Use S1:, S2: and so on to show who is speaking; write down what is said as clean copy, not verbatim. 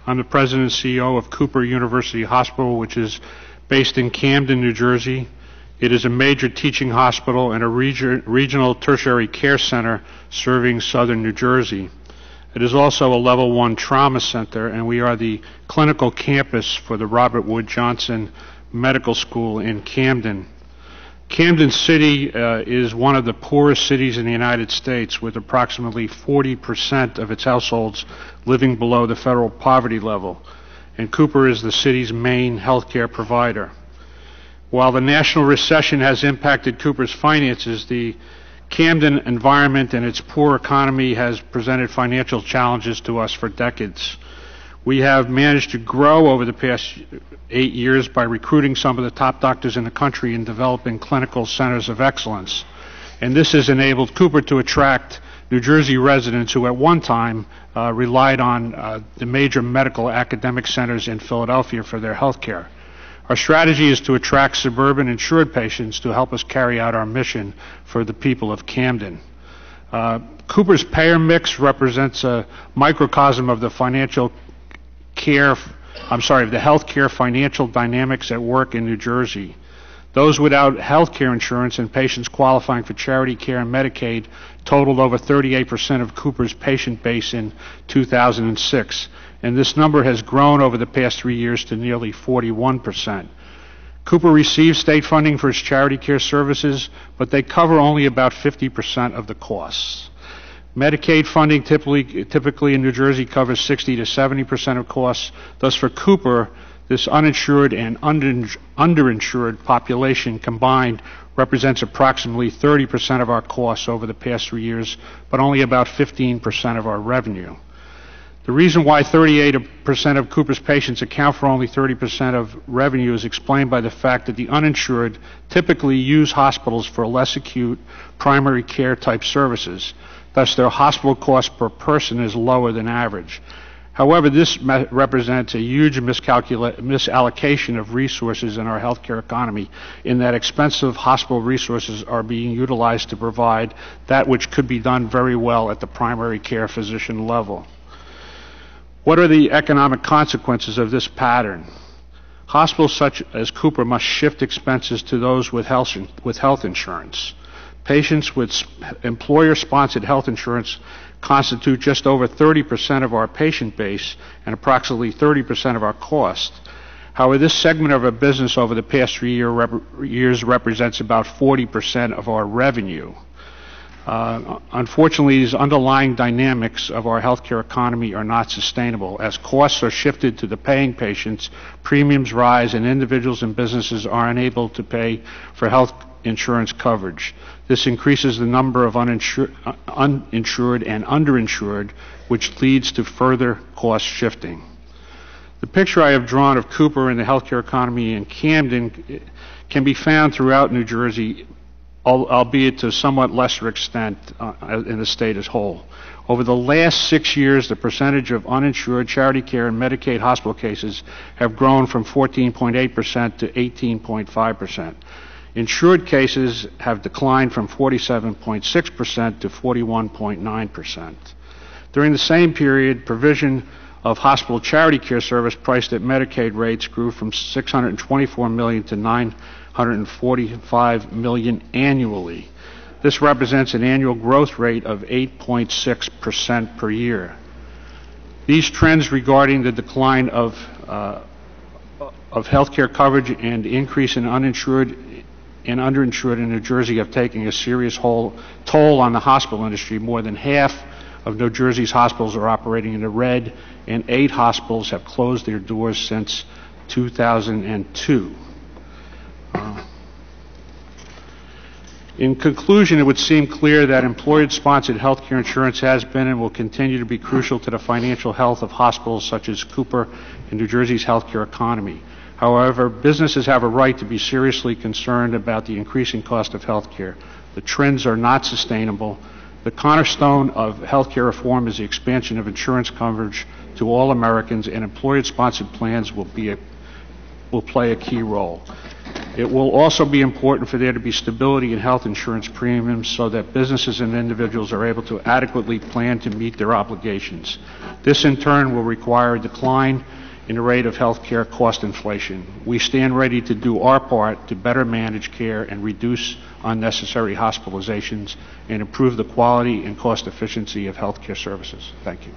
S1: I'm the president and CEO of Cooper University Hospital, which is based in Camden, New Jersey. It is a major teaching hospital and a regional tertiary care center serving southern New Jersey. It is also a level 1 trauma center, and we are the clinical campus for the Robert Wood Johnson Medical School in Camden. Camden City is one of the poorest cities in the United States, with approximately 40% of its households living below the federal poverty level, and Cooper is the city's main healthcare provider. While the national recession has impacted Cooper's finances, the Camden environment and its poor economy has presented financial challenges to us for decades. We have managed to grow over the past 8 years by recruiting some of the top doctors in the country and developing clinical centers of excellence. And this has enabled Cooper to attract New Jersey residents who at one time relied on the major medical academic centers in Philadelphia for their health care. Our strategy is to attract suburban insured patients to help us carry out our mission for the people of Camden. Cooper's payer mix represents a microcosm of the the healthcare financial dynamics at work in New Jersey. Those without health care insurance and patients qualifying for charity care and Medicaid totaled over 38% of Cooper's patient base in 2006, and this number has grown over the past 3 years to nearly 41%. Cooper receives state funding for its charity care services, but they cover only about 50% of the costs. Medicaid funding typically in New Jersey covers 60 to 70% of costs. Thus, for Cooper, this uninsured and underinsured population combined represents approximately 30% of our costs over the past 3 years, but only about 15% of our revenue. The reason why 38% of Cooper's patients account for only 30% of revenue is explained by the fact that the uninsured typically use hospitals for less acute primary care type services. Thus, their hospital cost per person is lower than average. However, this represents a huge misallocation of resources in our healthcare economy, in that expensive hospital resources are being utilized to provide that which could be done very well at the primary care physician level. What are the economic consequences of this pattern? Hospitals such as Cooper must shift expenses to those with health insurance. Patients with employer-sponsored health insurance constitute just over 30% of our patient base and approximately 30% of our cost. However, this segment of our business over the past 3 years represents about 40% of our revenue. Unfortunately, these underlying dynamics of our healthcare economy are not sustainable. As costs are shifted to the paying patients, premiums rise, and individuals and businesses are unable to pay for health insurance coverage. This increases the number of uninsured and underinsured, which leads to further cost shifting. The picture I have drawn of Cooper and the healthcare economy in Camden can be found throughout New Jersey, albeit to a somewhat lesser extent in the state as a whole. Over the last 6 years, the percentage of uninsured charity care and Medicaid hospital cases have grown from 14.8% to 18.5%. Insured cases have declined from 47.6% to 41.9%. During the same period, provision of hospital charity care service priced at Medicaid rates grew from $624 million to $945 million annually. This represents an annual growth rate of 8.6% per year. These trends regarding the decline of health care coverage and increase in uninsured and underinsured in New Jersey have taken a serious toll on the hospital industry. More than half of New Jersey's hospitals are operating in the red, and 8 hospitals have closed their doors since 2002. In conclusion, it would seem clear that employer-sponsored health care insurance has been and will continue to be crucial to the financial health of hospitals such as Cooper and New Jersey's healthcare economy. However, businesses have a right to be seriously concerned about the increasing cost of health care. The trends are not sustainable. The cornerstone of health care reform is the expansion of insurance coverage to all Americans, and employer-sponsored plans will play a key role. It will also be important for there to be stability in health insurance premiums so that businesses and individuals are able to adequately plan to meet their obligations. This, in turn, will require a decline in the rate of health care cost inflation. We stand ready to do our part to better manage care and reduce unnecessary hospitalizations and improve the quality and cost efficiency of health care services. Thank you.